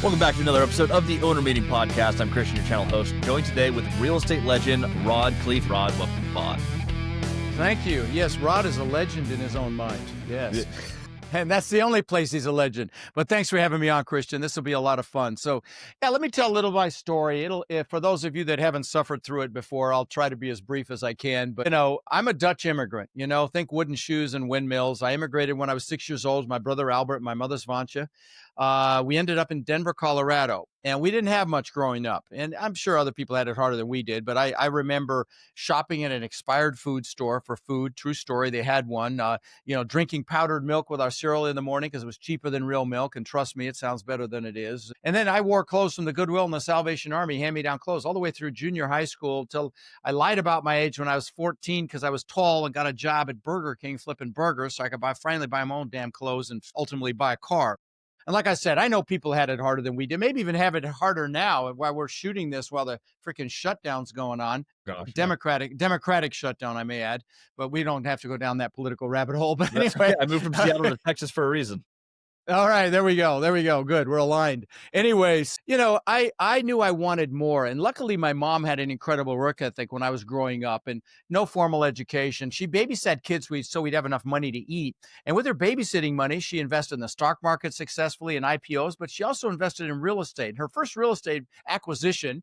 Welcome back to another episode of the Owner Meeting Podcast. I'm Christian, your channel host, joined today with real estate legend Rod Khleif. Rod, welcome to the pod. Thank you. Yes, Rod is a legend in his own mind. Yes. And that's the only place he's a legend. But thanks for having me on, Christian. This will be a lot of fun. So, yeah, let me tell a little of my story. For those of you that haven't suffered through it before, I'll try to be as brief as I can. But, I'm a Dutch immigrant, think wooden shoes and windmills. I immigrated when I was 6 years old. My brother Albert and my mother's Vantje. We ended up in Denver, Colorado, and we didn't have much growing up. And I'm sure other people had it harder than we did, but I remember shopping at an expired food store for food. True story. They had one, drinking powdered milk with our cereal in the morning because it was cheaper than real milk. And trust me, it sounds better than it is. And then I wore clothes from the Goodwill and the Salvation Army, hand-me-down clothes, all the way through junior high school till I lied about my age when I was 14 because I was tall and got a job at Burger King flipping burgers so I could finally buy my own damn clothes and ultimately buy a car. And like I said, I know people had it harder than we did, maybe even have it harder now while we're shooting this while the freaking shutdown's going on. Gosh, Democratic shutdown, I may add, but we don't have to go down that political rabbit hole. But anyway, I moved from Seattle to Texas for a reason. All right, there we go. Good. We're aligned. Anyways, I knew I wanted more. And luckily, my mom had an incredible work ethic when I was growing up and no formal education. She babysat kids so we'd have enough money to eat. And with her babysitting money, she invested in the stock market successfully in IPOs, but she also invested in real estate. Her first real estate acquisition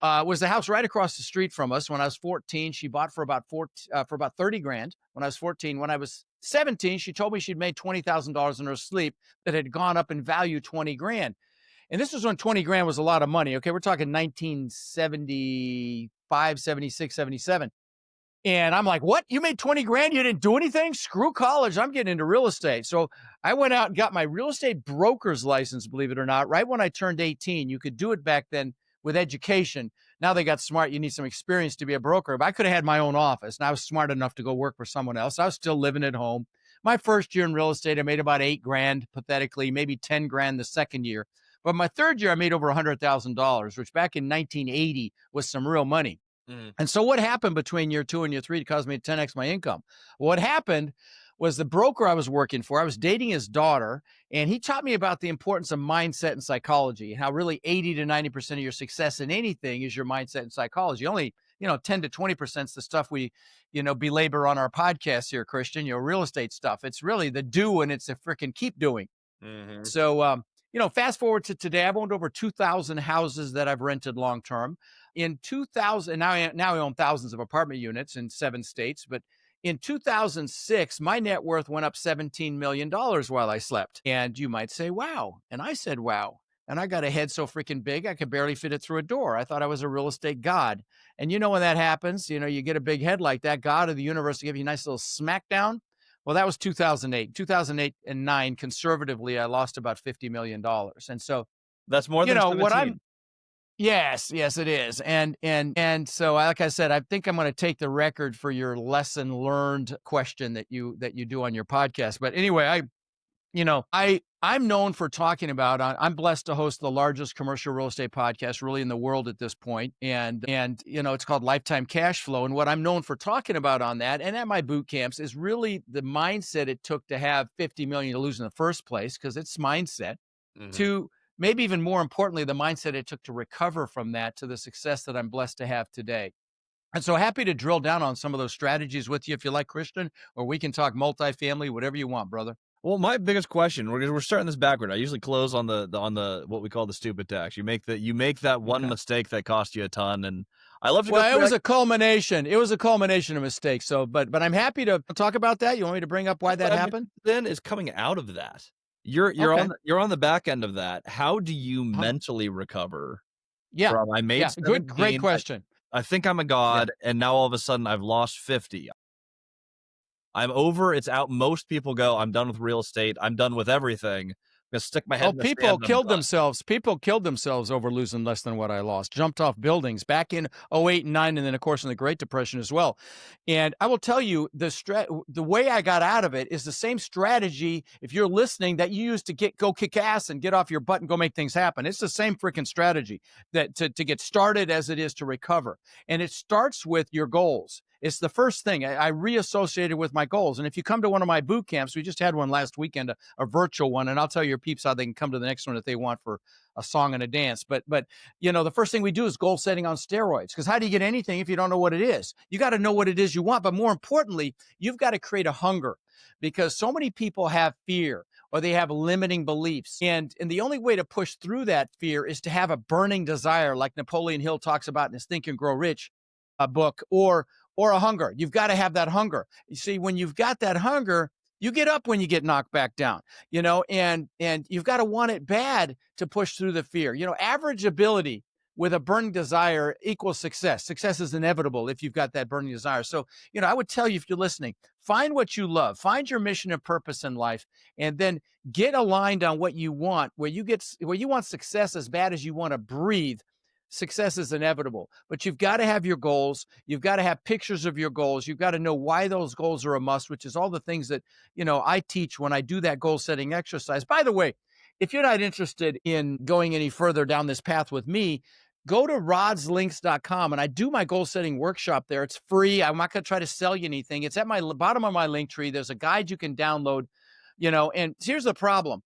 was the house right across the street from us. When I was 14, she bought for about $30,000 when I was 14. When I was 17, she told me she'd made $20,000 in her sleep that had gone up in value $20,000. And this was when $20,000 was a lot of money. Okay, we're talking 1975, 76, 77. And I'm like, what? You made $20,000? You didn't do anything? Screw college. I'm getting into real estate. So I went out and got my real estate broker's license, believe it or not, right when I turned 18. You could do it back then with education. Now they got smart. You need some experience to be a broker. But I could have had my own office, and I was smart enough to go work for someone else. I was still living at home. My first year in real estate, I made about $8,000, pathetically, maybe $10,000 the second year. But my third year, I made over $100,000, which back in 1980 was some real money. And so what happened between year 2 and year 3 to cause me to 10x my income? What happened was the broker I was working for, I was dating his daughter, and he taught me about the importance of mindset and psychology, and how really 80 to 90% of your success in anything is your mindset and psychology. Only, 10 to 20% is the stuff we, belabor on our podcast here, Christian, real estate stuff. It's really the do, and it's a freaking keep doing. Mm-hmm. So, fast forward to today, I've owned over 2,000 houses that I've rented long-term. In 2000, now I own thousands of apartment units in 7 states, but in 2006, my net worth went up $17 million while I slept. And you might say, wow. And I said, wow. And I got a head so freaking big, I could barely fit it through a door. I thought I was a real estate god. And when that happens, you get a big head like that, God of the universe will give you a nice little smackdown. Well, that was 2008. 2008 and 9, conservatively, I lost about $50 million. And so that's more than 17. Yes, it is. And so, like I said, I think I'm going to take the record for your lesson learned question that you do on your podcast. But anyway, I'm known for talking about, I'm blessed to host the largest commercial real estate podcast really in the world at this point. And it's called Lifetime Cash Flow. And what I'm known for talking about on that and at my boot camps is really the mindset it took to have 50 million to lose in the first place, because it's mindset, to maybe even more importantly, the mindset it took to recover from that to the success that I'm blessed to have today. And so happy to drill down on some of those strategies with you if you like, Christian, or we can talk multifamily, whatever you want, brother. Well, my biggest question, we're starting this backward. I usually close on the what we call the stupid tax. You make that one mistake that cost you a ton, and I love to. Well, it was a culmination. It was a culmination of mistakes. So, but I'm happy to talk about that. You want me to bring up why that happened? Then is coming out of that. You're on the back end of that. How do you mentally recover? Yeah, from, I made 17, great question. I think I'm a god, and now all of a sudden I've lost 50. I'm over. It's out. Most people go, I'm done with real estate. I'm done with everything. I'm going to stick my head in the sand. People killed themselves. People killed themselves over losing less than what I lost. Jumped off buildings back in 08 and 9, and then, of course, in the Great Depression as well. And I will tell you, the way I got out of it is the same strategy, if you're listening, that you used to go kick ass and get off your butt and go make things happen. It's the same freaking strategy that to get started as it is to recover. And it starts with your goals. It's the first thing I reassociated with my goals. And if you come to one of my boot camps, we just had one last weekend, a virtual one, and I'll tell your peeps how they can come to the next one if they want for a song and a dance. But the first thing we do is goal setting on steroids, because how do you get anything if you don't know what it is? You got to know what it is you want. But more importantly, you've got to create a hunger, because so many people have fear or they have limiting beliefs. And the only way to push through that fear is to have a burning desire, like Napoleon Hill talks about in his Think and Grow Rich book, or a hunger. You've got to have that hunger. You see, when you've got that hunger, you get up when you get knocked back down, and you've got to want it bad to push through the fear. Average ability with a burning desire equals success. Success is inevitable if you've got that burning desire. So, I would tell you, if you're listening, find what you love, find your mission and purpose in life, and then get aligned on what you want, where you want success as bad as you want to breathe. Success is inevitable, but you've got to have your goals. You've got to have pictures of your goals. You've got to know why those goals are a must, which is all the things that, I teach when I do that goal setting exercise. By the way, if you're not interested in going any further down this path with me, go to rodslinks.com, and I do my goal setting workshop there. It's free. I'm not going to try to sell you anything. It's at my bottom of my link tree. There's a guide you can download, and here's the problem,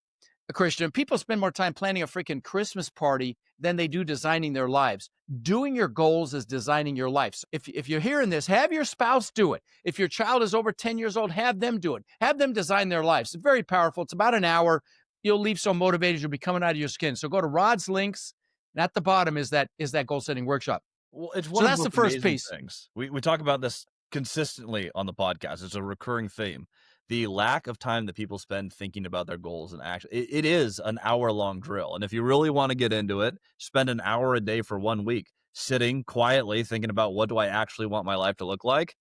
Christian. People spend more time planning a freaking Christmas party than they do designing their lives. Doing your goals is designing your life. So if you're hearing this, have your spouse do it. If your child is over 10 years old, have them do it. Have them design their lives. It's very powerful. It's about an hour. You'll leave so motivated, you'll be coming out of your skin. So go to Rod's links, and at the bottom is that goal setting workshop. Well, it's one so that's the first piece. Things. We talk about this consistently on the podcast. It's a recurring theme. The lack of time that people spend thinking about their goals and action. It is an hour-long drill. And if you really want to get into it, spend an hour a day for 1 week, sitting quietly thinking about, what do I actually want my life to look like?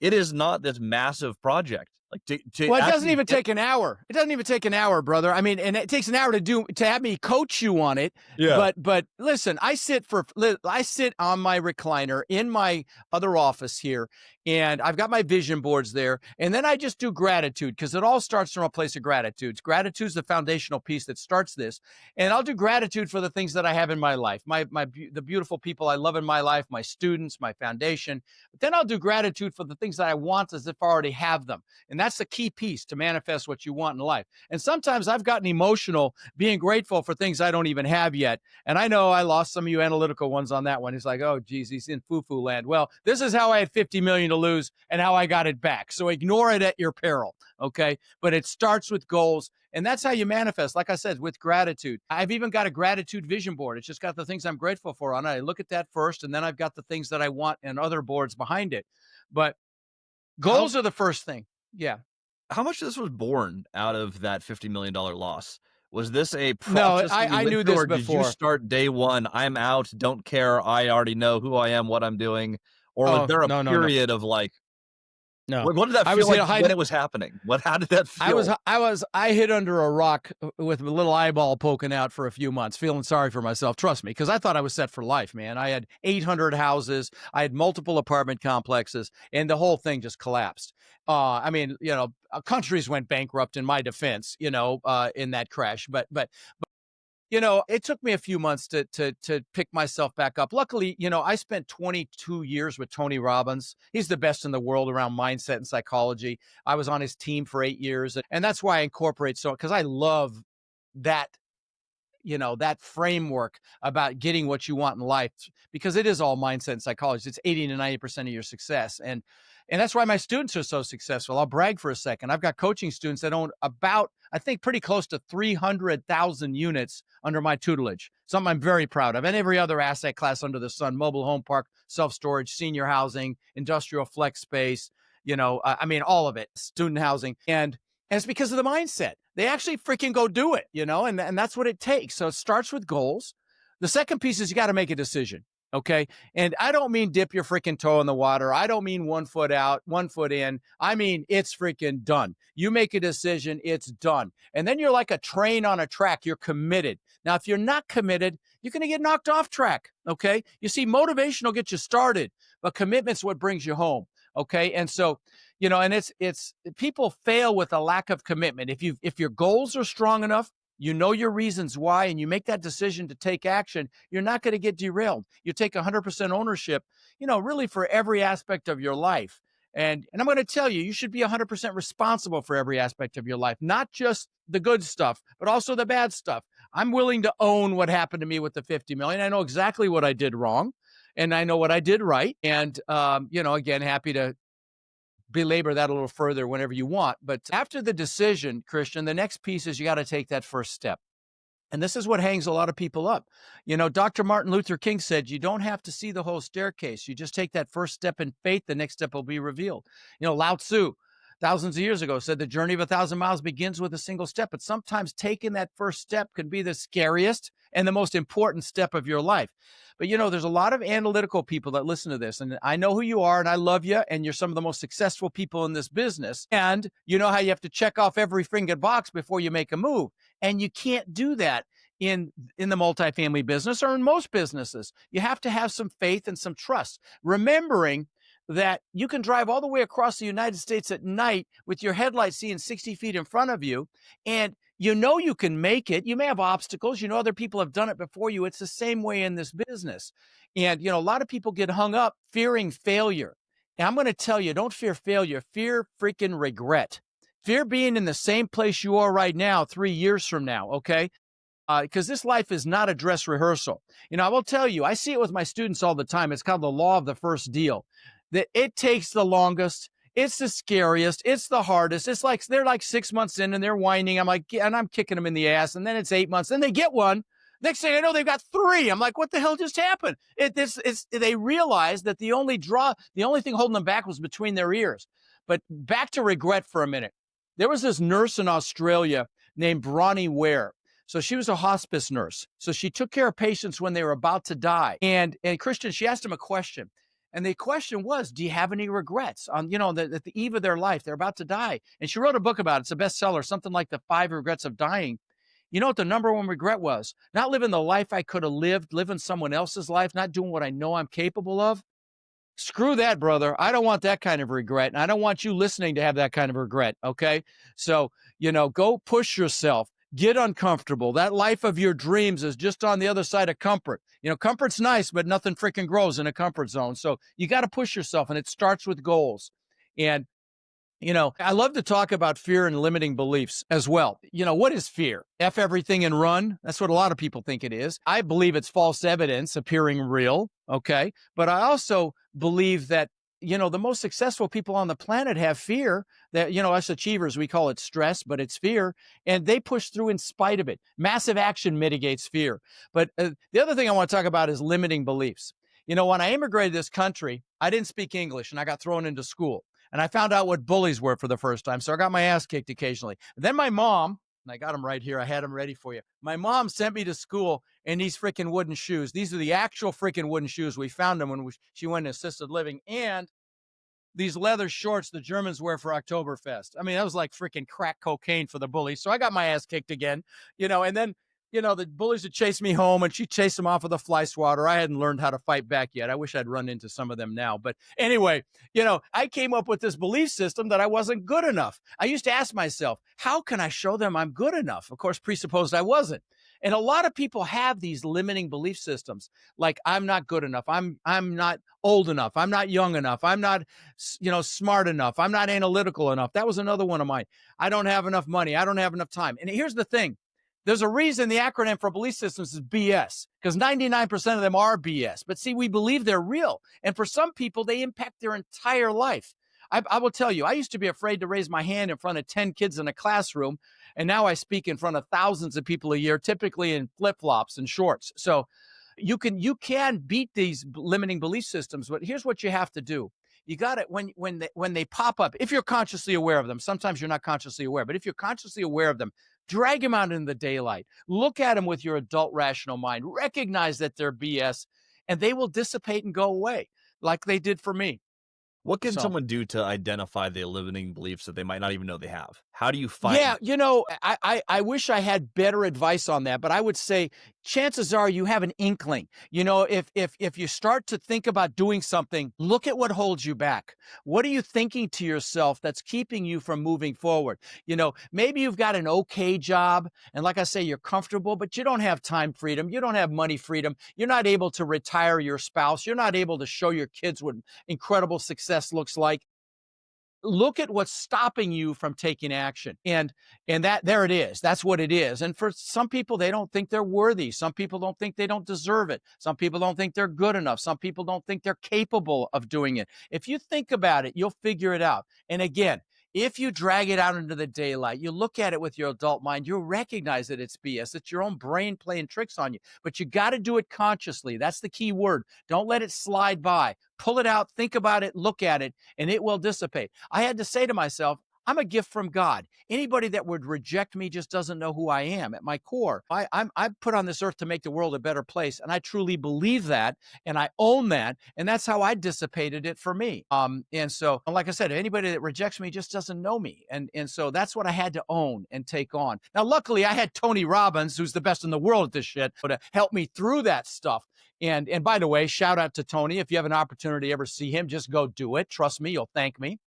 It is not this massive project. It doesn't even take an hour. It doesn't even take an hour, brother. I mean, and it takes an hour to have me coach you on it. Yeah. But listen, I sit on my recliner in my other office here, and I've got my vision boards there. And then I just do gratitude, because it all starts from a place of gratitude. Gratitude is the foundational piece that starts this. And I'll do gratitude for the things that I have in my life, the beautiful people I love in my life, my students, my foundation. But then I'll do gratitude for the things that I want as if I already have them. And that's the key piece to manifest what you want in life. And sometimes I've gotten emotional being grateful for things I don't even have yet. And I know I lost some of you analytical ones on that one. It's like, oh, geez, he's in foo-foo land. Well, this is how I had 50 million to lose and how I got it back. So ignore it at your peril, okay? But it starts with goals. And that's how you manifest, like I said, with gratitude. I've even got a gratitude vision board. It's just got the things I'm grateful for on it. I look at that first, and then I've got the things that I want and other boards behind it. But goals are the first thing. Yeah. How much of this was born out of that $50 million loss? Was this a process? No, I knew this before. Did you start day one, I'm out, don't care, I already know who I am, what I'm doing? Or was there a period of like, no. What did that feel like when it was happening? How did that feel? I hid under a rock with a little eyeball poking out for a few months, feeling sorry for myself. Trust me, because I thought I was set for life, man. I had 800 houses. I had multiple apartment complexes, and the whole thing just collapsed. Countries went bankrupt in my defense, in that crash. But it took me a few months to pick myself back up. Luckily, I spent 22 years with Tony Robbins. He's the best in the world around mindset and psychology. I was on his team for 8 years. And that's why I incorporate because I love that, that framework about getting what you want in life, because it is all mindset and psychology. It's 80 to 90% of your success. And that's why my students are so successful. I'll brag for a second. I've got coaching students that own I think pretty close to 300,000 units under my tutelage. Something I'm very proud of. And every other asset class under the sun: mobile home park, self-storage, senior housing, industrial flex space, all of it, student housing. And it's because of the mindset. They actually freaking go do it, and that's what it takes. So it starts with goals. The second piece is you got to make a decision. Okay. And I don't mean dip your freaking toe in the water. I don't mean 1 foot out, 1 foot in. I mean, it's freaking done. You make a decision, it's done. And then you're like a train on a track. You're committed. Now, if you're not committed, you're going to get knocked off track. Okay. You see, motivation will get you started, but commitment's what brings you home. Okay. And so, and it's people fail with a lack of commitment. If your goals are strong enough, you know your reasons why, and you make that decision to take action, you're not going to get derailed. You take 100% ownership, really for every aspect of your life. And I'm going to tell you, you should be 100% responsible for every aspect of your life, not just the good stuff, but also the bad stuff. I'm willing to own what happened to me with the 50 million. I know exactly what I did wrong, and I know what I did right. And, again, happy to belabor that a little further whenever you want. But after the decision, Christian, the next piece is you got to take that first step. And this is what hangs a lot of people up. Dr. Martin Luther King said, you don't have to see the whole staircase. You just take that first step in faith, the next step will be revealed. Lao Tzu, thousands of years ago, said the journey of 1,000 miles begins with a single step. But sometimes taking that first step can be the scariest and the most important step of your life. But there's a lot of analytical people that listen to this, and I know who you are, and I love you, and you're some of the most successful people in this business. And you know how you have to check off every freaking box before you make a move. And you can't do that in the multifamily business or in most businesses. You have to have some faith and some trust, remembering that you can drive all the way across the United States at night with your headlights seeing 60 feet in front of you, and you can make it. You may have obstacles. Other people have done it before you. It's the same way in this business. And, a lot of people get hung up fearing failure. And I'm going to tell you, don't fear failure. Fear freaking regret. Fear being in the same place you are right now 3 years from now, okay? Because this life is not a dress rehearsal. I will tell you, I see it with my students all the time. It's called the law of the first deal. That it takes the longest. It's the scariest. It's the hardest. It's like they're like 6 months in and they're whining. I'm kicking them in the ass. And then it's 8 months. Then they get one. Next thing I know, they've got 3. I'm like, what the hell just happened? They realize that the only thing holding them back was between their ears. But back to regret for a minute. There was this nurse in Australia named Bronnie Ware. So she was a hospice nurse. So she took care of patients when they were about to die. And Christian, she asked him a question. And the question was, do you have any regrets on, at the eve of their life, they're about to die. And she wrote a book about it. It's a bestseller, something like The 5 Regrets of Dying. You know what the number one regret was? Not living the life I could have lived, living someone else's life, not doing what I know I'm capable of. Screw that, brother. I don't want that kind of regret. And I don't want you listening to have that kind of regret. Okay. So, go push yourself. Get uncomfortable. That life of your dreams is just on the other side of comfort. Comfort's nice, but nothing freaking grows in a comfort zone. So you got to push yourself, and it starts with goals. And, I love to talk about fear and limiting beliefs as well. What is fear? F everything and run. That's what a lot of people think it is. I believe it's false evidence appearing real. Okay. But I also believe that the most successful people on the planet have fear. That, us achievers, we call it stress, but it's fear. And they push through in spite of it. Massive action mitigates fear. But the other thing I want to talk about is limiting beliefs. When I immigrated to this country, I didn't speak English and I got thrown into school. And I found out what bullies were for the first time. So I got my ass kicked occasionally. And then my mom, and I got them right here. I had them ready for you. My mom sent me to school in these freaking wooden shoes. These are the actual freaking wooden shoes. We found them when she went to assisted living. And these leather shorts the Germans wear for Oktoberfest. I mean, that was like freaking crack cocaine for the bullies. So I got my ass kicked again, and then, the bullies would chase me home and she chased them off with a fly swatter. I hadn't learned how to fight back yet. I wish I'd run into some of them now. But anyway, I came up with this belief system that I wasn't good enough. I used to ask myself, how can I show them I'm good enough? Of course, presupposed I wasn't. And a lot of people have these limiting belief systems, like I'm not good enough. I'm not old enough. I'm not young enough. I'm not, smart enough. I'm not analytical enough. That was another one of mine. I don't have enough money. I don't have enough time. And here's the thing. There's a reason the acronym for belief systems is BS, because 99% of them are BS. But see, we believe they're real. And for some people, they impact their entire life. I will tell you, I used to be afraid to raise my hand in front of 10 kids in a classroom. And now I speak in front of thousands of people a year, typically in flip-flops and shorts. So you can beat these limiting belief systems, but here's what you have to do. You got it when they pop up, if you're consciously aware of them. Sometimes you're not consciously aware, but if you're consciously aware of them, drag them out in the daylight. Look at them with your adult rational mind. Recognize that they're BS, and they will dissipate and go away like they did for me. What can someone do to identify the limiting beliefs that they might not even know they have? How do you Yeah, find I wish I had better advice on that, but I would say chances are you have an inkling. If you start to think about doing something, look at what holds you back. What are you thinking to yourself that's keeping you from moving forward? Maybe you've got an okay job, and like I say, you're comfortable, but you don't have time freedom, you don't have money freedom, you're not able to retire your spouse, you're not able to show your kids what incredible success looks like. Look at what's stopping you from taking action, and that there it is. That's what it is. And for some people, they don't think they're worthy. Some people don't think they don't deserve it. Some people don't think they're good enough. Some people don't think they're capable of doing it. If you think about it, you'll figure it out. And again, if you drag it out into the daylight, you look at it with your adult mind, you'll recognize that it's BS. It's your own brain playing tricks on you, but you got to do it consciously. That's the key word. Don't let it slide by. Pull it out, think about it, look at it, and it will dissipate. I had to say to myself, I'm a gift from God. Anybody that would reject me just doesn't know who I am at my core. I'm put on this earth to make the world a better place, and I truly believe that, and I own that, and that's how I dissipated it for me. And so, like I said, anybody that rejects me just doesn't know me, and so that's what I had to own and take on. Now, luckily, I had Tony Robbins, who's the best in the world at this shit, to help me through that stuff. And by the way, shout out to Tony. If you have an opportunity to ever see him, just go do it. Trust me, you'll thank me.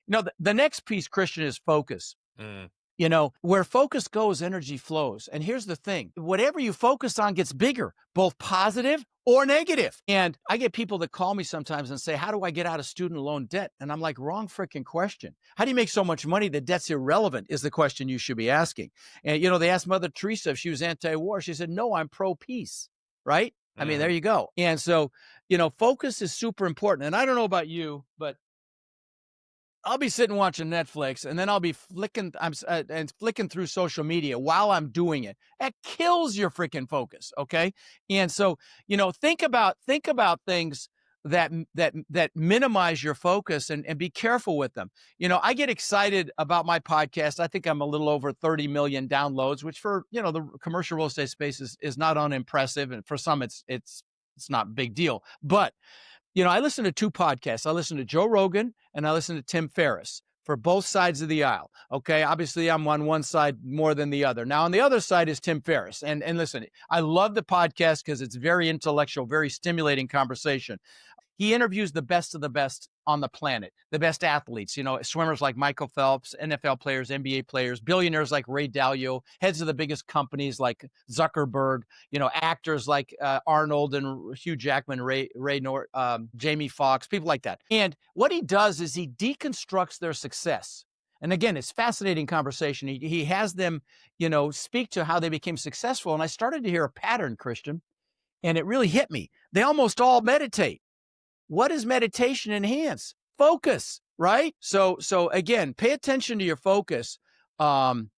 The next piece, Christian, is focus. Mm. Where focus goes, energy flows. And here's the thing, whatever you focus on gets bigger, both positive or negative. And I get people that call me sometimes and say, how do I get out of student loan debt? And I'm like, wrong freaking question. How do you make so much money that debt's irrelevant is the question you should be asking. And, they asked Mother Teresa if she was anti-war. She said, no, I'm pro-peace, right? I mean, there you go. And so, focus is super important. And I don't know about you, but I'll be sitting watching Netflix, and then I'll be flicking through social media while I'm doing it. That kills your freaking focus. Okay. And so, think about things that minimize your focus, and be careful with them. I get excited about my podcast. I think I'm a little over 30 million downloads, which for, the commercial real estate space is not unimpressive. And for some, it's not a big deal, but I listen to two podcasts. I listen to Joe Rogan and I listen to Tim Ferriss for both sides of the aisle. Okay. Obviously, I'm on one side more than the other. Now, on the other side is Tim Ferriss. And listen, I love the podcast because it's very intellectual, very stimulating conversation. He interviews the best of the best on the planet, the best athletes, swimmers like Michael Phelps, NFL players, NBA players, billionaires like Ray Dalio, heads of the biggest companies like Zuckerberg, actors like Arnold and Hugh Jackman, Jamie Foxx, people like that. And what he does is he deconstructs their success. And again, it's fascinating conversation. He has them, speak to how they became successful. And I started to hear a pattern, Christian, and it really hit me. They almost all meditate. What does meditation enhance? Focus, right? So again, pay attention to your focus. And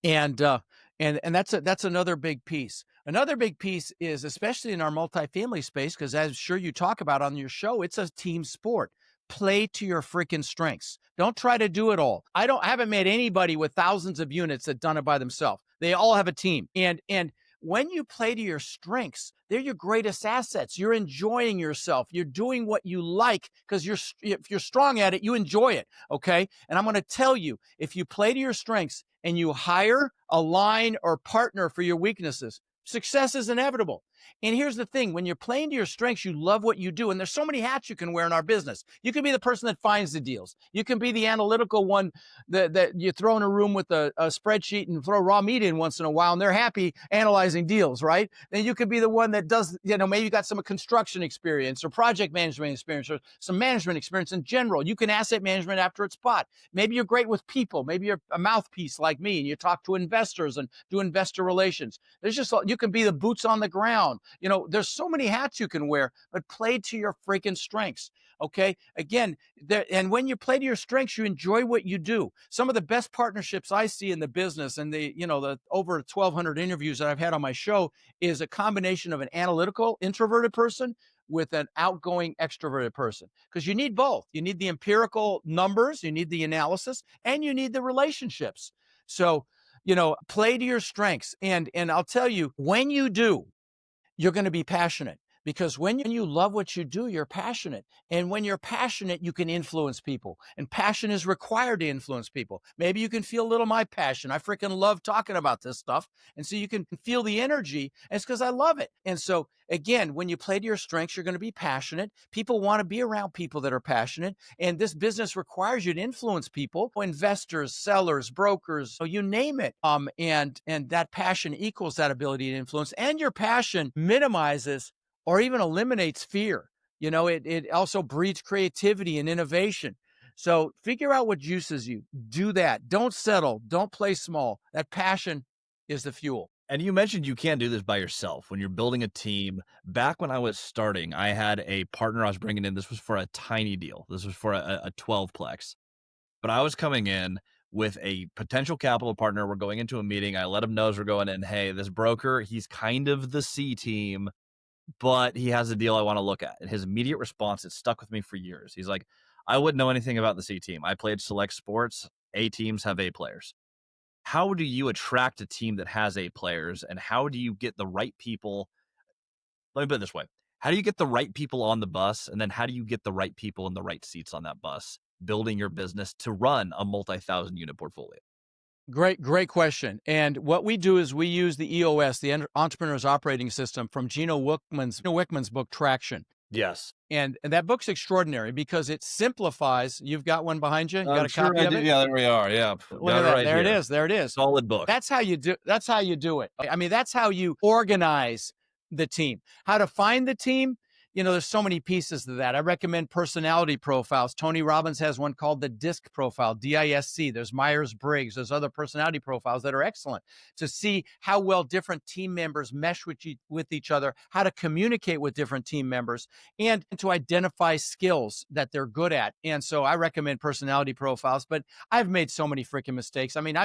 that's another big piece. Another big piece is, especially in our multifamily space, because as sure you talk about on your show, it's a team sport. Play to your freaking strengths. Don't try to do it all. I haven't met anybody with thousands of units that done it by themselves. They all have a team. And when you play to your strengths, they're your greatest assets. You're enjoying yourself. You're doing what you like because if you're strong at it, you enjoy it. Okay. And I'm going to tell you, if you play to your strengths and you hire, align, or partner for your weaknesses, success is inevitable. And here's the thing, when you're playing to your strengths, you love what you do. And there's so many hats you can wear in our business. You can be the person that finds the deals. You can be the analytical one that you throw in a room with a spreadsheet and throw raw meat in once in a while, and they're happy analyzing deals, right? Then you could be the one that does, maybe you got some construction experience or project management experience or some management experience in general. You can asset management after it's bought. Maybe you're great with people. Maybe you're a mouthpiece like me and you talk to investors and do investor relations. You can be the boots on the ground. There's so many hats you can wear, but play to your freaking strengths. Okay. Again, and when you play to your strengths, you enjoy what you do. Some of the best partnerships I see in the business and the over 1,200 interviews that I've had on my show is a combination of an analytical, introverted person with an outgoing, extroverted person. Because you need both. You need the empirical numbers, you need the analysis, and you need the relationships. So, play to your strengths. And I'll tell you, when you do, you're going to be passionate because when you love what you do, you're passionate. And when you're passionate, you can influence people. And passion is required to influence people. Maybe you can feel a little of my passion. I freaking love talking about this stuff. And so you can feel the energy. And it's because I love it. And so, again, when you play to your strengths, you're going to be passionate. People want to be around people that are passionate. And this business requires you to influence people, investors, sellers, brokers, you name it. And that passion equals that ability to influence. And your passion minimizes or even eliminates fear. It also breeds creativity and innovation. So figure out what juices you. Do that. Don't settle. Don't play small. That passion is the fuel. And you mentioned you can't do this by yourself when you're building a team. Back when I was starting, I had a partner I was bringing in. This was for a tiny deal. This was for a 12-plex. But I was coming in with a potential capital partner. We're going into a meeting. I let him know as we're going in, hey, this broker, he's kind of the C team, but he has a deal I want to look at. And his immediate response, it stuck with me for years. He's like, I wouldn't know anything about the C team. I played select sports. A teams have A players. How do you attract a team that has A players, and how do you get the right people? Let me put it this way. How do you get the right people on the bus? And then how do you get the right people in the right seats on that bus, building your business to run a multi-thousand unit portfolio? Great question. And what we do is we use the EOS, the Entrepreneur's Operating System, from Gino Wickman's book, Traction. Yes. And that book's extraordinary because it simplifies. You've got one behind you. You got a copy of it? Yeah, there we are. Yeah. Look at that. Right there here. it is. There it is. Solid book. That's how you do it. I mean, that's how you organize the team. How to find the team. There's so many pieces to that. I recommend personality profiles. Tony Robbins has one called the DISC profile, DISC. There's Myers-Briggs. There's other personality profiles that are excellent to see how well different team members mesh with each other, how to communicate with different team members, and to identify skills that they're good at. And so I recommend personality profiles, but I've made so many freaking mistakes. I mean,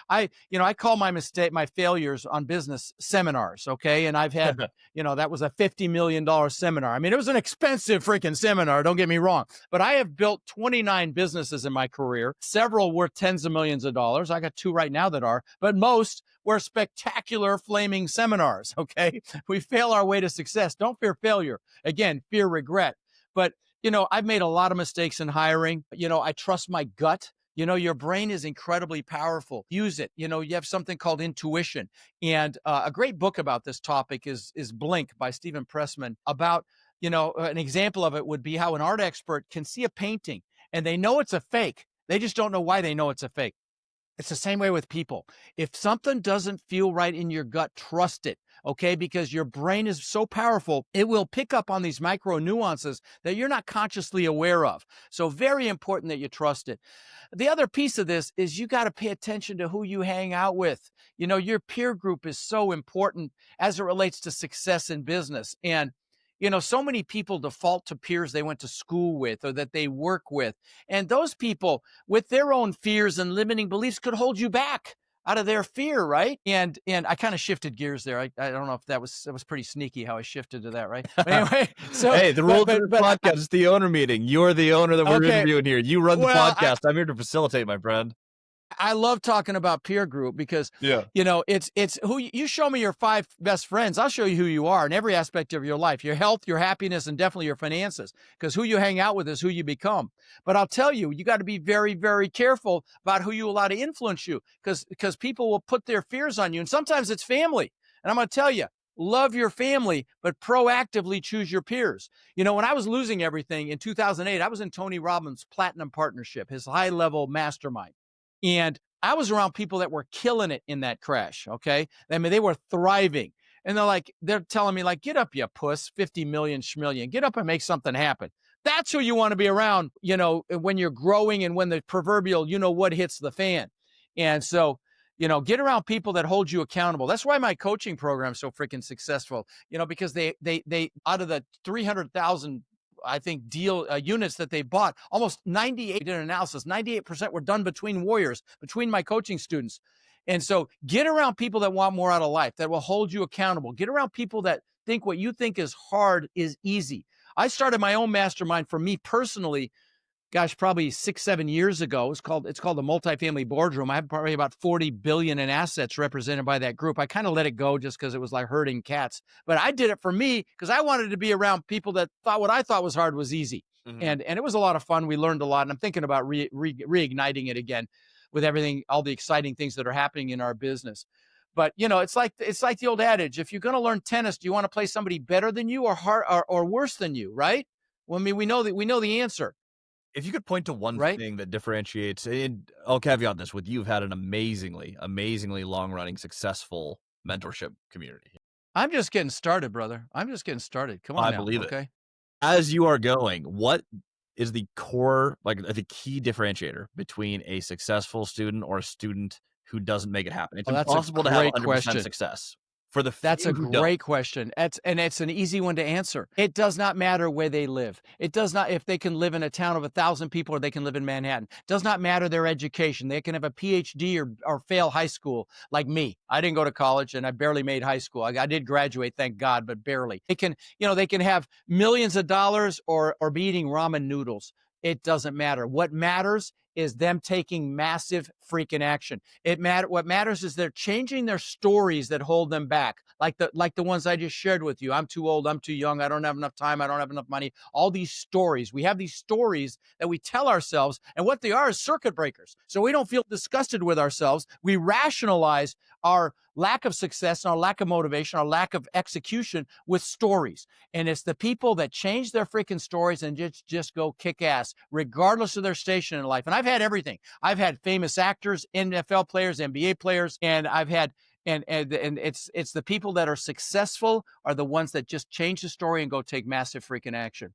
I call my failures on business seminars. Okay. And I've had, that was a $50 million seminar. I mean, it was an expensive freaking seminar, don't get me wrong, but I have built 29 businesses in my career, several worth tens of millions of dollars. I got 2 right now that are, but most were spectacular flaming seminars, okay? We fail our way to success. Don't fear failure. Again, fear regret. But, I've made a lot of mistakes in hiring. I trust my gut. Your brain is incredibly powerful. Use it. You have something called intuition. And a great book about this topic is Blink by Stephen Pressman about, an example of it would be how an art expert can see a painting and they know it's a fake. They just don't know why they know it's a fake. It's the same way with people. If something doesn't feel right in your gut, trust it, okay? Because your brain is so powerful, it will pick up on these micro nuances that you're not consciously aware of. So very important that you trust it. The other piece of this is you got to pay attention to who you hang out with. Your peer group is so important as it relates to success in business. And so many people default to peers they went to school with or that they work with. And those people with their own fears and limiting beliefs could hold you back out of their fear, right? And I kind of shifted gears there. I don't know if that was pretty sneaky how I shifted to that, right? But anyway, so hey, the rules of this podcast is the owner meeting. You're the owner that we're interviewing here. You run the podcast. I'm here to facilitate, my friend. I love talking about peer group because, it's who you show me your 5 best friends. I'll show you who you are in every aspect of your life, your health, your happiness, and definitely your finances, because who you hang out with is who you become. But I'll tell you, you got to be very, very careful about who you allow to influence you because people will put their fears on you. And sometimes it's family. And I'm going to tell you, love your family, but proactively choose your peers. When I was losing everything in 2008, I was in Tony Robbins' Platinum Partnership, his high-level mastermind. And I was around people that were killing it in that crash. Okay. I mean, they were thriving and they're telling me get up, you puss, 50 million schmillion, get up and make something happen. That's who you want to be around, when you're growing and when the proverbial, what hits the fan. And so, get around people that hold you accountable. That's why my coaching program is so freaking successful, because they out of the 300,000 I think deal units that they bought, almost 98 did an analysis, 98% were done between warriors, between my coaching students. And so get around people that want more out of life, that will hold you accountable. Get around people that think what you think is hard is easy. I started my own mastermind for me personally gosh, probably 6, 7 years ago. It's called the Multifamily Boardroom. I have probably about 40 billion in assets represented by that group. I kind of let it go just because it was like herding cats. But I did it for me because I wanted to be around people that thought what I thought was hard was easy. Mhm. And it was a lot of fun. We learned a lot. And I'm thinking about reigniting it again with everything, all the exciting things that are happening in our business. But it's like the old adage: if you're going to learn tennis, do you want to play somebody better than you or hard or worse than you? Right? Well, I mean, we know the answer, If you could point to one right? thing that differentiates, and I'll caveat this with you've had an amazingly long-running, successful mentorship community. I'm just getting started, brother. I'm just getting started. Come on I now, believe it. okay? As you are going, what is the core, like the key differentiator between a successful student or a student who doesn't make it happen? It's Oh, that's a impossible to have great 100% question. success for the That's a few who don't. great question. It's an easy one to answer. It does not matter where they live. It does not if they can live in a town of 1,000 people or they can live in Manhattan. Does not matter their education. They can have a PhD or fail high school like me. I didn't go to college and I barely made high school. I did graduate, thank God, but barely. They can have millions of dollars or be eating ramen noodles. It doesn't matter. What matters is them taking massive freaking action. What matters is they're changing their stories that hold them back. Like the ones I just shared with you. I'm too old, I'm too young, I don't have enough time, I don't have enough money. All these stories. We have these stories that we tell ourselves, and what they are is circuit breakers. So we don't feel disgusted with ourselves. We rationalize our lack of success, our lack of motivation, our lack of execution with stories. And it's the people that change their freaking stories and just go kick ass, regardless of their station in life. And I've had everything. I've had famous actors, NFL players, NBA players, and I've had and it's the people that are successful are the ones that just change the story and go take massive freaking action.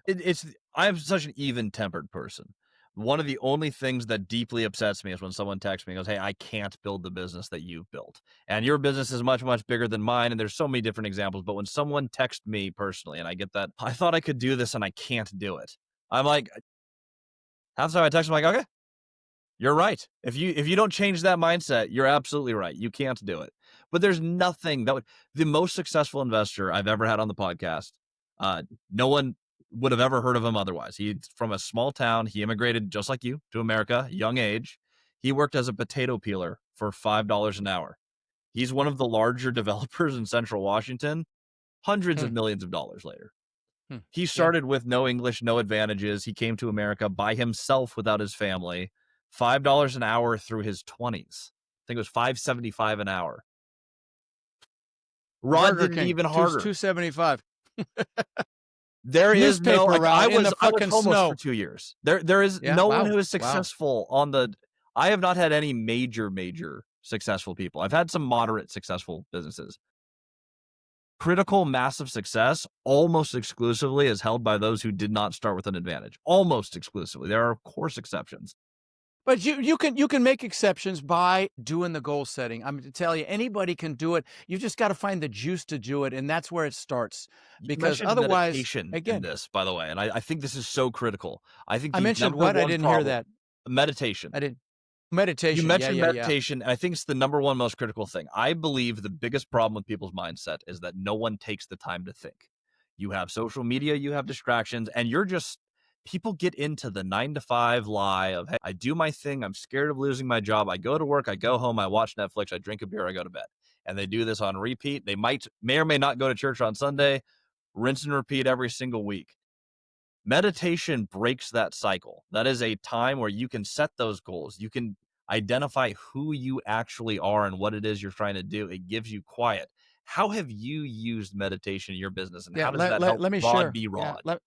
It's I'm such an even-tempered person. One of the only things that deeply upsets me is when someone texts me and goes, "Hey, I can't build the business that you've built. And your business is much, much bigger than mine." And there's so many different examples. But when someone texts me personally and I get that, I thought I could do this and I can't do it. I'm like, half the time I text, I'm like, okay, you're right. If you don't change that mindset, you're absolutely right. You can't do it. But there's nothing that would the most successful investor I've ever had on the podcast. No one would have ever heard of him otherwise. He's from a small town. He immigrated just like you to America, young age. He worked as a potato peeler for $5 an hour. He's one of the larger developers in Central Washington, hundreds Hmm, of millions of dollars later. hmm. He Yeah. started with no English, no advantages. He came to America by himself without his family. $5 an hour through his 20s. I think it was 5.75 an hour. Rod Burger did it King, even two harder. 275. There is no Newspaper like route in the I was fucking homeless for snow. 2 years. There is Yeah. no one Wow. who is Wow. successful on the I have not had any major successful people. I've had some moderate successful businesses. Critical massive success almost exclusively is held by those who did not start with an advantage. Almost exclusively. There are of course exceptions. But you can make exceptions by doing the goal setting. I'm to tell you, anybody can do it. You just got to find the juice to do it, and that's where it starts. You Because mentioned otherwise, meditation in again, this, by the way, and I think this is so critical. I think I the mentioned number what? I one didn't hear problem that. meditation. I didn't. You Meditation. Yeah, mentioned yeah, yeah. meditation, and I think it's the number one most critical thing. I believe the biggest problem with people's mindset is that no one takes the time to think. You have social media, you have distractions, and you're just people get into the 9 to 5 lie of, hey, I do my thing, I'm scared of losing my job. I go to work, I go home, I watch Netflix, I drink a beer, I go to bed. And they do this on repeat. They may or may not go to church on Sunday, rinse and repeat every single week. Meditation breaks that cycle. That is a time where you can set those goals. You can identify who you actually are and what it is you're trying to do. It gives you quiet. How have you used meditation in your business and Yeah. how does that Let, help let me Rod share. be Yeah. Rod?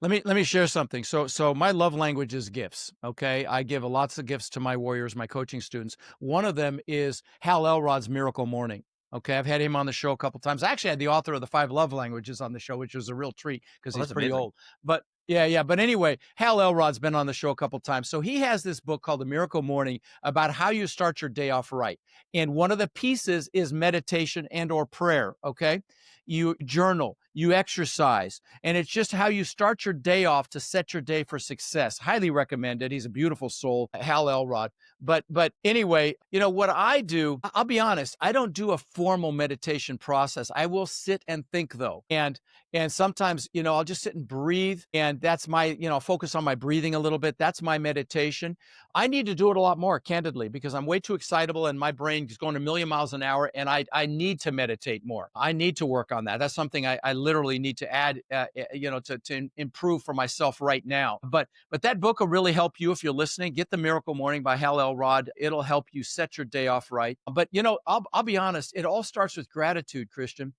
Let me share something. So my love language is gifts. Okay, I give lots of gifts to my warriors, my coaching students. One of them is Hal Elrod's Miracle Morning. Okay, I've had him on the show a couple times. I actually had the author of the 5 Love Languages on the show, which was a real treat because Oh, he's that's pretty amazing. old. But yeah, yeah. But anyway, Hal Elrod's been on the show a couple times. So he has this book called The Miracle Morning about how you start your day off right. And one of the pieces is meditation and or prayer. Okay. you journal, you exercise, and it's just how you start your day off to set your day for success. Highly recommended. He's a beautiful soul, Hal Elrod. But anyway, what I do, I'll be honest, I don't do a formal meditation process. I will sit and think though. And sometimes, I'll just sit and breathe, and that's my, focus on my breathing a little bit. That's my meditation. I need to do it a lot more, candidly, because I'm way too excitable and my brain is going a million miles an hour, and I need to meditate more. I need to work on that. That's something I literally need to add, to improve for myself right now. But that book will really help you if you're listening. Get The Miracle Morning by Hal Elrod. It'll help you set your day off right. But, I'll be honest, it all starts with gratitude, Christian.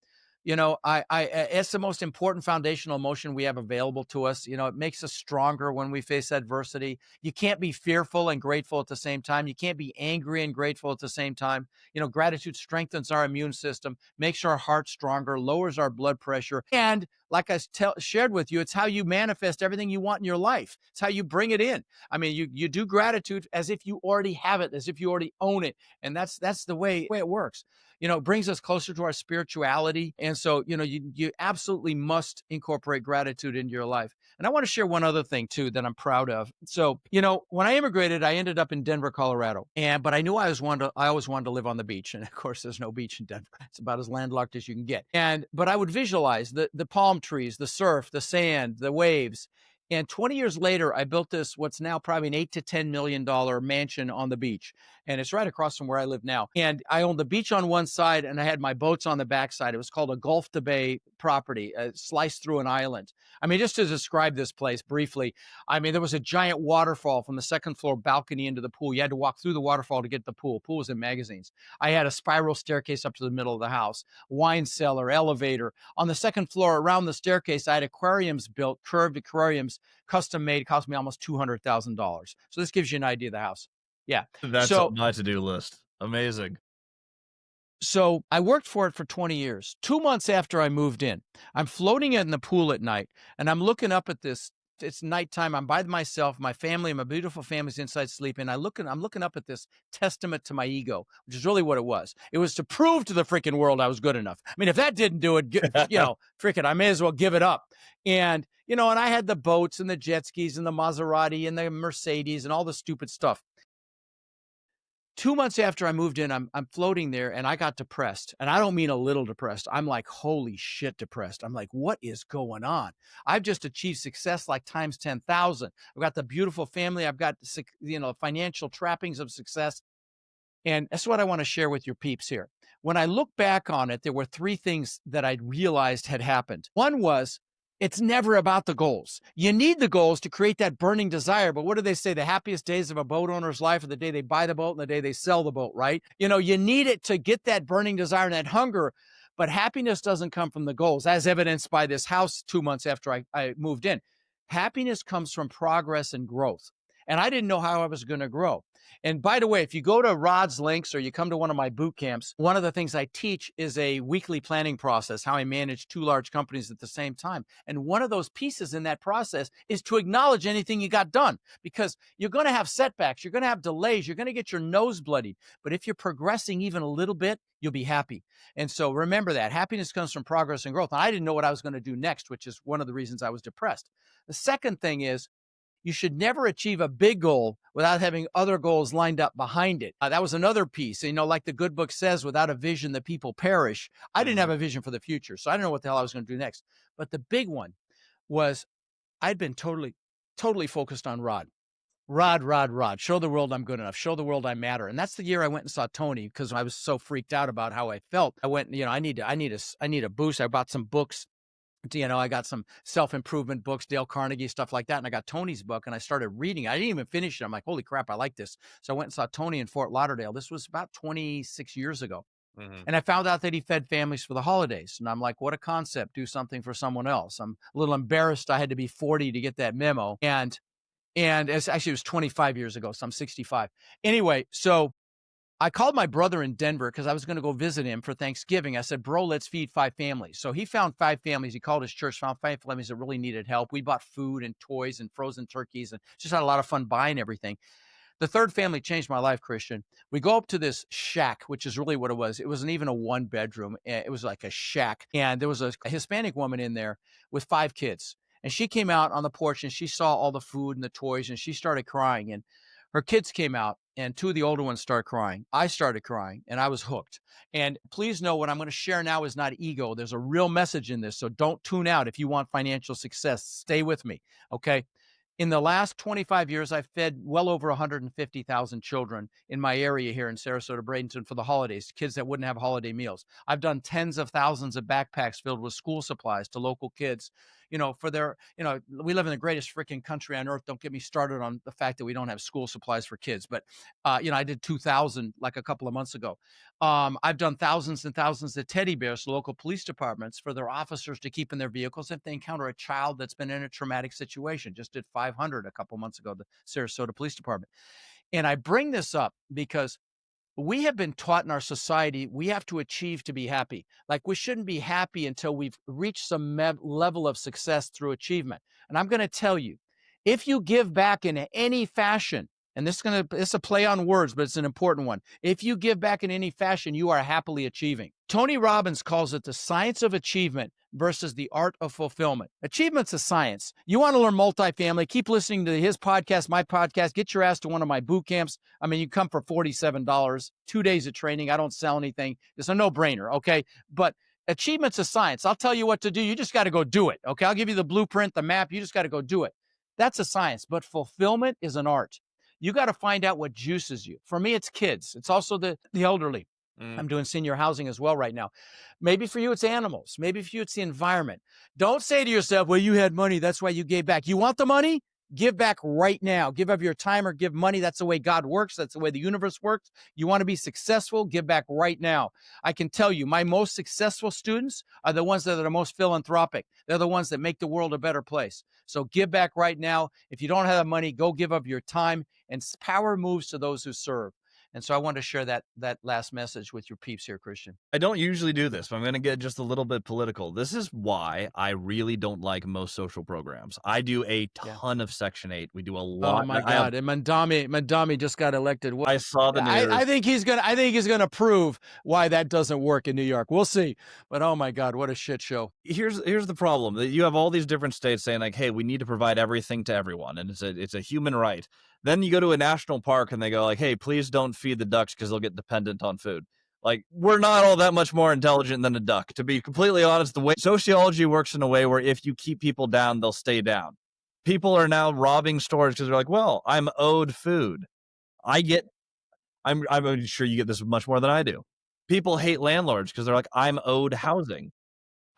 It's the most important foundational emotion we have available to us. It makes us stronger when we face adversity. You can't be fearful and grateful at the same time. You can't be angry and grateful at the same time. Gratitude strengthens our immune system, makes our heart stronger, lowers our blood pressure. And like I shared with you, it's how you manifest everything you want in your life. It's how you bring it in. I mean, you do gratitude as if you already have it, as if you already own it. And that's the way it works. It brings us closer to our spirituality. And so, you absolutely must incorporate gratitude into your life. And I want to share one other thing too that I'm proud of. So, when I immigrated, I ended up in Denver, Colorado. But I knew I always wanted to live on the beach. And of course, there's no beach in Denver. It's about as landlocked as you can get. But I would visualize the palm trees, the surf, the sand, the waves. And 20 years later, I built what's now probably an $8 to $10 million mansion on the beach. And it's right across from where I live now. And I owned the beach on one side and I had my boats on the backside. It was called a Gulf to Bay property, sliced through an island. I mean, just to describe this place briefly, there was a giant waterfall from the second floor balcony into the pool. You had to walk through the waterfall to get the pool. Pool was in magazines. I had a spiral staircase up to the middle of the house, wine cellar, elevator. On the second floor around the staircase, I had aquariums built, curved aquariums, custom made, cost me almost $200,000. So this gives you an idea of the house. Yeah. That's So on my to-do list. Amazing. So I worked for it for 20 years. 2 months after I moved in, I'm floating in the pool at night and I'm looking up at this. It's nighttime. I'm by myself. My family, my beautiful family's inside sleeping. I'm looking up at this testament to my ego, which is really what it was. It was to prove to the freaking world I was good enough. I mean, if that didn't do it, freaking, I may as well give it up. And, and I had the boats and the jet skis and the Maserati and the Mercedes and all the stupid stuff. 2 months after I moved in, I'm floating there and I got depressed. And I don't mean a little depressed. I'm like, holy shit, depressed. I'm like, what is going on? I've just achieved success like times 10,000. I've got the beautiful family. I've got, financial trappings of success. And that's what I want to share with your peeps here. When I look back on it, there were 3 things that I realized had happened. One was, it's never about the goals. You need the goals to create that burning desire. But what do they say? The happiest days of a boat owner's life are the day they buy the boat and the day they sell the boat, right? You need it to get that burning desire and that hunger. But happiness doesn't come from the goals, as evidenced by this house 2 months after I moved in. Happiness comes from progress and growth. And I didn't know how I was going to grow. And by the way, if you go to Rod's links or you come to one of my boot camps, one of the things I teach is a weekly planning process, how I manage 2 large companies at the same time. And one of those pieces in that process is to acknowledge anything you got done, because you're going to have setbacks. You're going to have delays. You're going to get your nose bloodied. But if you're progressing even a little bit, you'll be happy. And so remember that happiness comes from progress and growth. And I didn't know what I was going to do next, which is one of the reasons I was depressed. The second thing is, you should never achieve a big goal without having other goals lined up behind it. That was another piece. Like the good book says, without a vision, the people perish. I didn't have a vision for the future, so I didn't know what the hell I was going to do next. But the big one was I'd been totally focused on Rod. Rod. Show the world I'm good enough. Show the world I matter. And that's the year I went and saw Tony, because I was so freaked out about how I felt. I went, I need a boost. I bought some books. I got some self-improvement books, Dale Carnegie, stuff like that. And I got Tony's book and I started reading. I didn't even finish it. I'm like, holy crap, I like this. So I went and saw Tony in Fort Lauderdale. This was about 26 years ago. Mm-hmm. And I found out that he fed families for the holidays. And I'm like, what a concept. Do something for someone else. I'm a little embarrassed. I had to be 40 to get that memo. And it was 25 years ago. So I'm 65. Anyway, so I called my brother in Denver because I was going to go visit him for Thanksgiving. I said, bro, let's feed 5 families. So he found 5 families. He called his church, found 5 families that really needed help. We bought food and toys and frozen turkeys and just had a lot of fun buying everything. The third family changed my life, Christian. We go up to this shack, which is really what it was. It wasn't even a one bedroom. It was like a shack. And there was a Hispanic woman in there with 5 kids. And she came out on the porch and she saw all the food and the toys and she started crying. And her kids came out and 2 of the older ones started crying. I started crying and I was hooked. And please know what I'm going to share now is not ego. There's a real message in this. So don't tune out if you want financial success. Stay with me. Okay. In the last 25 years, I've fed well over 150,000 children in my area here in Sarasota, Bradenton for the holidays, kids that wouldn't have holiday meals. I've done tens of thousands of backpacks filled with school supplies to local kids, for their, we live in the greatest freaking country on earth. Don't get me started on the fact that we don't have school supplies for kids. But, I did 2,000 like a couple of months ago. I've done thousands and thousands of teddy bears to local police departments for their officers to keep in their vehicles if they encounter a child that's been in a traumatic situation. Just did 500 a couple months ago, the Sarasota Police Department. And I bring this up because we have been taught in our society we have to achieve to be happy. Like we shouldn't be happy until we've reached some level of success through achievement. And I'm going to tell you, if you give back in any fashion, and this is a play on words, but it's an important one. If you give back in any fashion, you are happily achieving. Tony Robbins calls it the science of achievement versus the art of fulfillment. Achievement's a science. You want to learn multifamily, keep listening to his podcast, my podcast, get your ass to one of my boot camps. I mean, you come for $47, 2 days of training. I don't sell anything. It's a no-brainer, okay? But achievement's a science. I'll tell you what to do. You just got to go do it, okay? I'll give you the blueprint, the map. You just got to go do it. That's a science, but fulfillment is an art. You got to find out what juices you. For me, it's kids. It's also the elderly. I'm doing senior housing as well right now. Maybe for you, it's animals. Maybe for you, it's the environment. Don't say to yourself, well, you had money. That's why you gave back. You want the money? Give back right now. Give of your time or give money. That's the way God works. That's the way the universe works. You want to be successful? Give back right now. I can tell you, my most successful students are the ones that are the most philanthropic. They're the ones that make the world a better place. So give back right now. If you don't have the money, go give of your time. And power moves to those who serve. And so I wanted to share that last message with your peeps here, Christian. I don't usually do this, but I'm going to get just a little bit political. This is why I really don't like most social programs. I do a ton of Section 8. We do a lot. Oh my God! And Mandami just got elected. I saw the news. I think he's gonna prove why that doesn't work in New York. We'll see. But oh my God, what a shit show! Here's the problem. You have all these different states saying like, "Hey, we need to provide everything to everyone," and it's a human right. Then you go to a national park and they go like, "Hey, please don't feed the ducks because they'll get dependent on food." Like, we're not all that much more intelligent than a duck. To be completely honest, the way sociology works in a way where if you keep people down, they'll stay down. People are now robbing stores because they're like, well, I'm owed food. I'm sure you get this much more than I do. People hate landlords because they're like, I'm owed housing.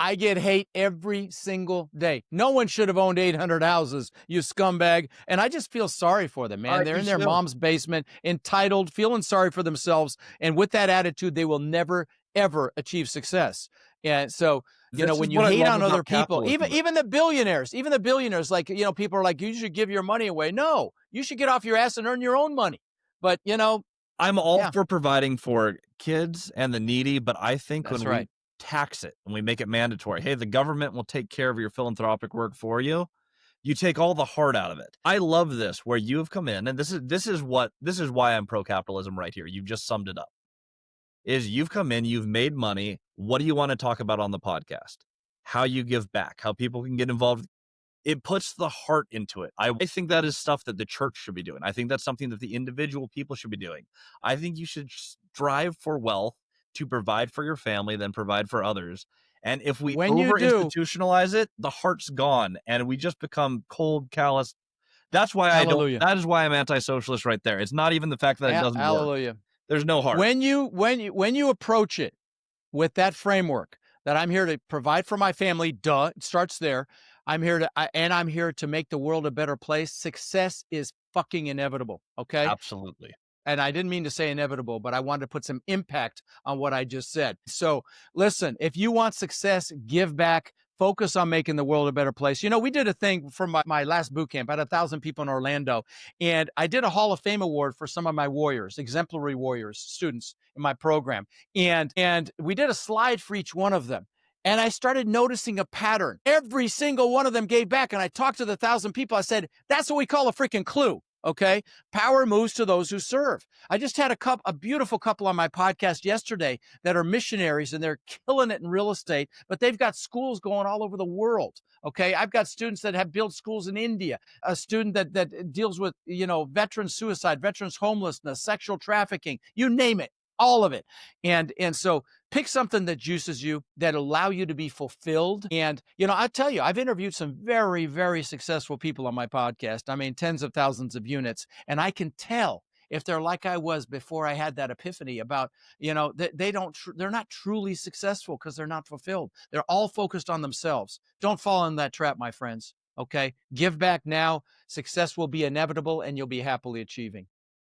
I get hate every single day. No one should have owned 800 houses, you scumbag. And I just feel sorry for them, man. They're in their mom's basement, entitled, feeling sorry for themselves. And with that attitude, they will never, ever achieve success. And so, when you hate on other people, even the billionaires, like, people are like, you should give your money away. No, you should get off your ass and earn your own money. But, I'm all for providing for kids and the needy, but I think we tax it and we make it mandatory. Hey, the government will take care of your philanthropic work for you. You take all the heart out of it. I love this where you have come in, and this is why I'm pro-capitalism right here. You've just summed it up. Is you've come in, you've made money. What do you want to talk about on the podcast? How you give back, how people can get involved. It puts the heart into it. I think that is stuff that the church should be doing. I think that's something that the individual people should be doing. I think you should strive for wealth to provide for your family, then provide for others. And if we over-institutionalize it, the heart's gone, and we just become cold, callous. That's why that is why I'm anti-socialist right there. It's not even the fact that it doesn't work. There's no heart. When you approach it with that framework that I'm here to provide for my family, it starts there. I'm here to make the world a better place. Success is fucking inevitable. Okay. Absolutely. And I didn't mean to say inevitable, but I wanted to put some impact on what I just said. So listen, if you want success, give back, focus on making the world a better place. We did a thing for my last boot camp. I had 1,000 people in Orlando, and I did a Hall of Fame award for some of my warriors, exemplary warriors, students in my program. And we did a slide for each one of them. And I started noticing a pattern. Every single one of them gave back. And I talked to the 1,000 people. I said, that's what we call a freaking clue. Okay. Power moves to those who serve. I just had a beautiful couple on my podcast yesterday that are missionaries and they're killing it in real estate, but they've got schools going all over the world. Okay. I've got students that have built schools in India, a student that deals with, veteran suicide, veterans homelessness, sexual trafficking, you name it, all of it. And so pick something that juices you, that allow you to be fulfilled. And, I tell you, I've interviewed some very, very successful people on my podcast. I mean, tens of thousands of units. And I can tell if they're like I was before I had that epiphany about, they're not truly successful because they're not fulfilled. They're all focused on themselves. Don't fall in that trap, my friends. Okay. Give back now. Success will be inevitable and you'll be happily achieving.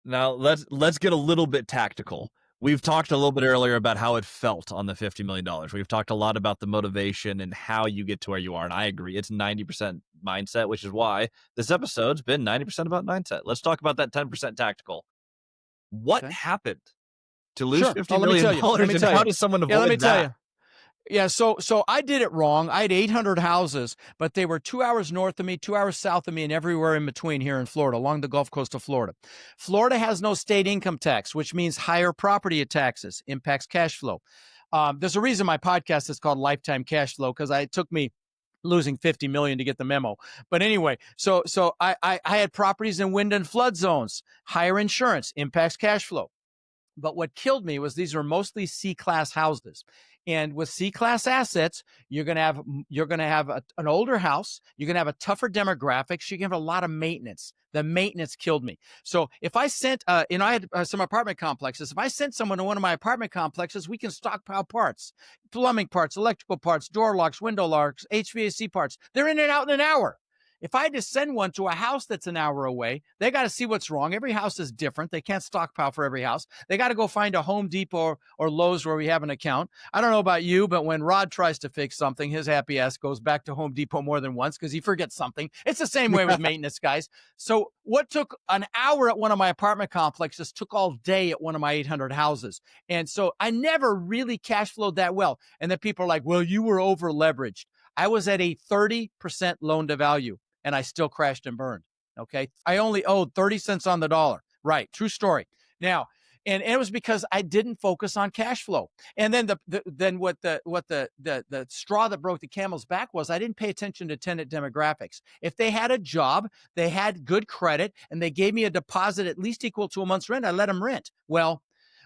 Now let's get a little bit tactical. We've talked a little bit earlier about how it felt on the $50 million. We've talked a lot about the motivation and how you get to where you are. And I agree. It's 90% mindset, which is why this episode's been 90% about mindset. Let's talk about that 10% tactical. What Okay. happened to lose Sure. $50 million? And how does someone avoid let me tell that? you. Yeah, so I did it wrong. I had 800 houses, but they were 2 hours north of me, 2 hours south of me, and everywhere in between here in Florida, along the Gulf Coast of Florida. Florida has no state income tax, which means higher property taxes, impacts cash flow. There's a reason my podcast is called Lifetime Cash Flow, because it took me losing 50 million to get the memo. But anyway, so I had properties in wind and flood zones, higher insurance, impacts cash flow. But what killed me was these were mostly C-class houses. And with C-class assets, you're going to have an older house. You're going to have a tougher demographics. You can have a lot of maintenance. The maintenance killed me. So if I sent, I had some apartment complexes. If I sent someone to one of my apartment complexes, we can stockpile parts, plumbing parts, electrical parts, door locks, window locks, HVAC parts. They're in and out in an hour. If I had to send one to a house that's an hour away, they got to see what's wrong. Every house is different. They can't stockpile for every house. They got to go find a Home Depot or Lowe's where we have an account. I don't know about you, but when Rod tries to fix something, his happy ass goes back to Home Depot more than once because he forgets something. It's the same way with maintenance, guys. So what took an hour at one of my apartment complexes took all day at one of my 800 houses. And so I never really cash flowed that well. And then people are like, well, you were over leveraged. I was at a 30% loan to value. And I still crashed and burned. Okay. I only owed 30 cents on the dollar. Right. True story. Now, and it was because I didn't focus on cash flow. And then the straw that broke the camel's back was I didn't pay attention to tenant demographics. If they had a job, they had good credit, and they gave me a deposit at least equal to a month's rent, I let them rent. Well,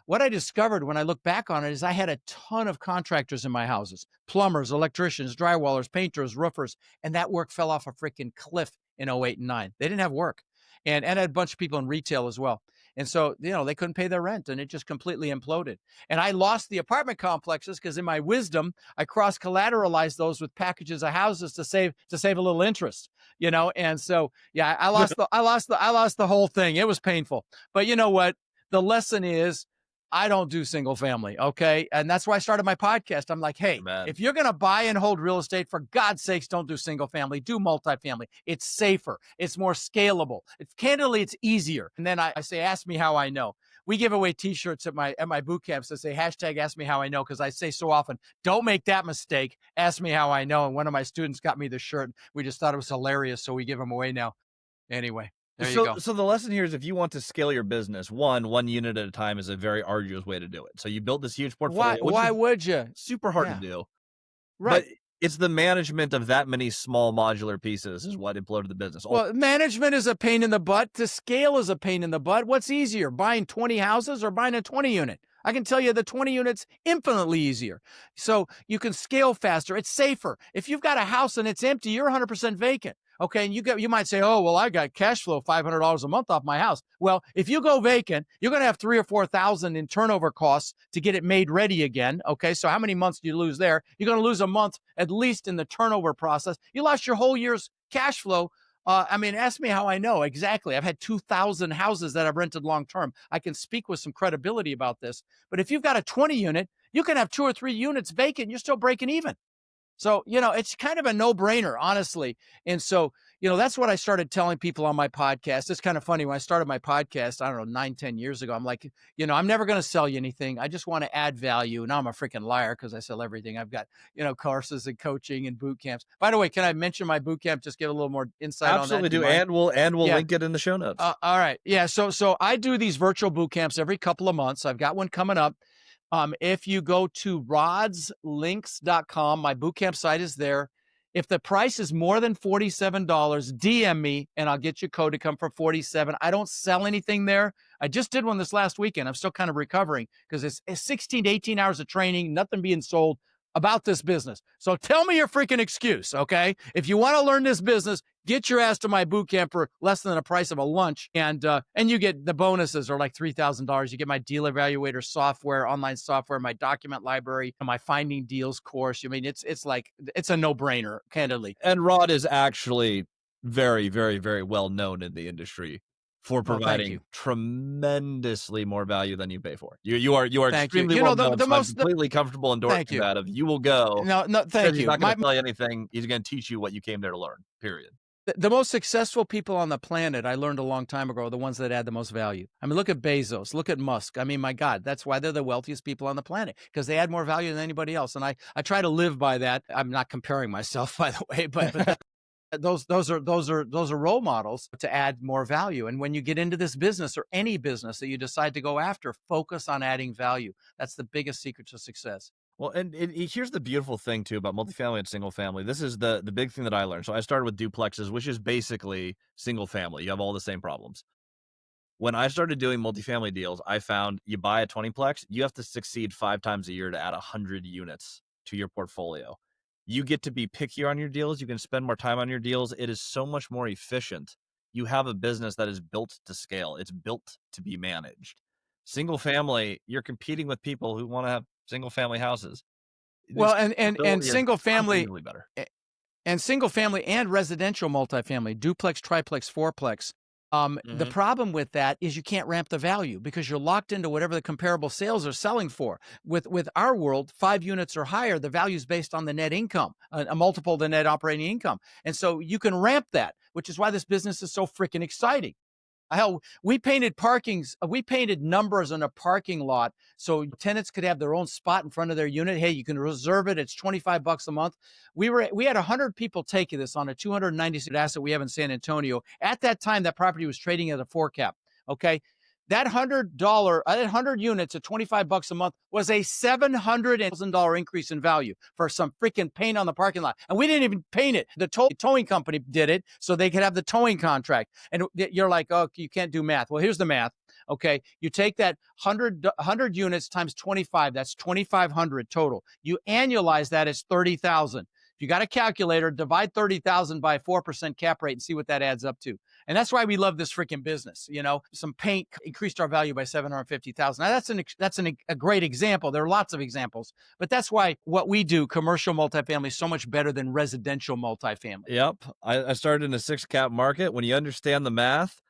what I discovered when I look back on it is I had a ton of contractors in my houses, plumbers, electricians, drywallers, painters, roofers, and that work fell off a freaking cliff in 08 and 09. They didn't have work. And I had a bunch of people in retail as well. And so, they couldn't pay their rent and it just completely imploded. And I lost the apartment complexes because in my wisdom, I cross-collateralized those with packages of houses to save a little interest, And so, yeah, I lost the whole thing. It was painful. But you know what? The lesson is, I don't do single family. Okay. And that's why I started my podcast. I'm like, hey, if you're going to buy and hold real estate, for God's sakes, don't do single family, do multifamily. It's safer. It's more scalable. Candidly, it's easier. And then I say, ask me how I know. We give away t-shirts at my boot camps that say hashtag ask me how I know. Cause I say so often, don't make that mistake. Ask me how I know. And one of my students got me the shirt. We just thought it was hilarious. So we give them away now. Anyway. There you go. So the lesson here is if you want to scale your business, one unit at a time is a very arduous way to do it. So you build this huge portfolio. Why would you? Super hard to do. Right. But it's the management of that many small modular pieces is what imploded the business. Well, management is a pain in the butt. To scale is a pain in the butt. What's easier, buying 20 houses or buying a 20 unit? I can tell you the 20 units infinitely easier. So you can scale faster. It's safer. If you've got a house and it's empty, you're 100% vacant. Okay. And you might say, oh, well, I got cash flow, $500 a month off my house. Well, if you go vacant, you're going to have 3,000 or 4,000 in turnover costs to get it made ready again. Okay. So how many months do you lose there? You're going to lose a month at least in the turnover process. You lost your whole year's cash flow. Ask me how I know exactly. I've had 2,000 houses that I've rented long-term. I can speak with some credibility about this, but if you've got a 20 unit, you can have 2 or 3 units vacant. You're still breaking even. So, it's kind of a no-brainer, honestly. And so, that's what I started telling people on my podcast. It's kind of funny. When I started my podcast, I don't know, 9, 10 years ago, I'm like, I'm never going to sell you anything. I just want to add value. Now I'm a freaking liar because I sell everything. I've got, courses and coaching and boot camps. By the way, can I mention my boot camp? Just give a little more insight on that. Absolutely Do you do. mind? And we'll Yeah. link it in the show notes. All right. Yeah. So I do these virtual boot camps every couple of months. I've got one coming up. If you go to rodslinks.com, my boot camp site is there. If the price is more than $47, DM me and I'll get you a code to come for $47. I don't sell anything there. I just did one this last weekend. I'm still kind of recovering because it's 16 to 18 hours of training, nothing being sold about this business. So tell me your freaking excuse, okay? If you want to learn this business, get your ass to my boot camp for less than the price of a lunch, and you get the bonuses are like $3,000. You get my deal evaluator software, online software, my document library, and my finding deals course. I mean, it's a no-brainer, candidly. And Rod is actually very, very, very well known in the industry for providing tremendously more value than you pay for. You are extremely well known. I'm completely comfortable endorsing that. If you will go, no, thank you. He's not going to tell you anything. He's going to teach you what you came there to learn. Period. The most successful people on the planet, I learned a long time ago, are the ones that add the most value. I mean, look at Bezos, look at Musk. I mean, my God, that's why they're the wealthiest people on the planet, because they add more value than anybody else. And I try to live by that. I'm not comparing myself, by the way, but those are role models to add more value. And when you get into this business or any business that you decide to go after, focus on adding value. That's the biggest secret to success. Well, and here's the beautiful thing too about multifamily and single family. This is the big thing that I learned. So I started with duplexes, which is basically single family. You have all the same problems. When I started doing multifamily deals, I found you buy a 20plex, you have to succeed 5 times a year to add 100 units to your portfolio. You get to be pickier on your deals. You can spend more time on your deals. It is so much more efficient. You have a business that is built to scale. It's built to be managed. Single family, you're competing with people who want to have single family houses. Well, and single family better. And single family and residential multifamily, duplex, triplex, fourplex. The problem with that is you can't ramp the value because you're locked into whatever the comparable sales are selling for. With our world, 5 units or higher, the value is based on the net income, a multiple of the net operating income. And so you can ramp that, which is why this business is so freaking exciting. Hell, we painted numbers on a parking lot so tenants could have their own spot in front of their unit. Hey, you can reserve it. It's $25 a month. We had 100 people take this on a 296 asset we have in San Antonio. At that time, that property was trading at a 4 cap. Okay. That $100 units at $25 a month was a $700,000 increase in value for some freaking paint on the parking lot. And we didn't even paint it. The towing company did it so they could have the towing contract. And you're like, oh, you can't do math. Well, here's the math. Okay. You take that 100 units times 25, that's 2,500 total. You annualize that as 30,000. If you got a calculator, divide 30,000 by a 4% cap rate and see what that adds up to. And that's why we love this freaking business. Some paint increased our value by 750,000. Now that's a great example. There are lots of examples, but that's why what we do, commercial multifamily, is so much better than residential multifamily. Yep. I started in a 6 cap market. When you understand the math,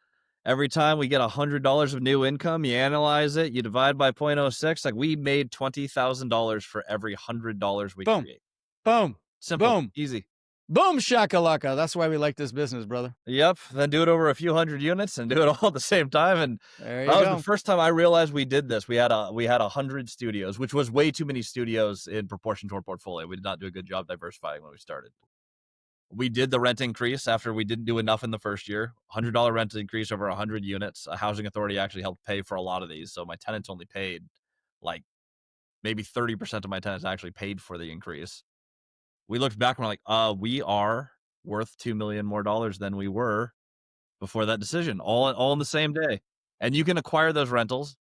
every time we get $100 of new income, you analyze it, you divide by 0.06. Like we made $20,000 for every $100 we create. Boom. Simple. Boom. Easy. Boom, shakalaka. That's why we like this business, brother. Yep. Then do it over a few hundred units and do it all at the same time. And that was the first time I realized we did this. We had 100 studios, which was way too many studios in proportion to our portfolio. We did not do a good job diversifying when we started. We did the rent increase after we didn't do enough in the first year. $100 rent increase over 100 units. A housing authority actually helped pay for a lot of these. So my tenants only paid like maybe 30% of my tenants actually paid for the increase. We looked back and we're like, we are worth $2 million more than we were before that decision, all in the same day. And you can acquire those rentals,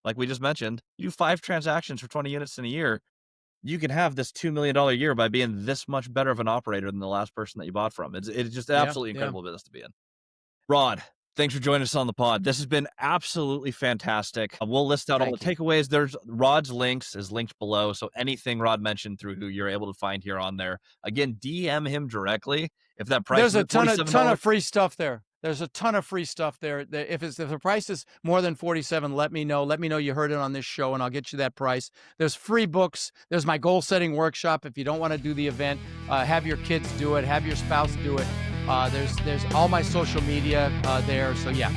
like we just mentioned. You do 5 transactions for 20 units in a year. You can have this $2 million a year by being this much better of an operator than the last person that you bought from. It's just absolutely incredible business to be in. Rod, thanks for joining us on the pod. This has been absolutely fantastic. We'll list out all the takeaways. There's Rod's links is linked below. So anything Rod mentioned through who you're able to find here on there. Again, DM him directly. If that price There's is a ton of free stuff there. There's a ton of free stuff there. If the price is more than 47, let me know. Let me know you heard it on this show, and I'll get you that price. There's free books. There's my goal setting workshop. If you don't want to do the event, have your kids do it. Have your spouse do it. There's all my social media there. So yeah.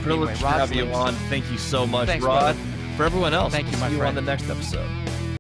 Privileged Anyway, to Rod have you Khleif. on. Thank you so much, Thanks, Rod. brother. For everyone else, Thank you, we'll my see you on friend. the next episode.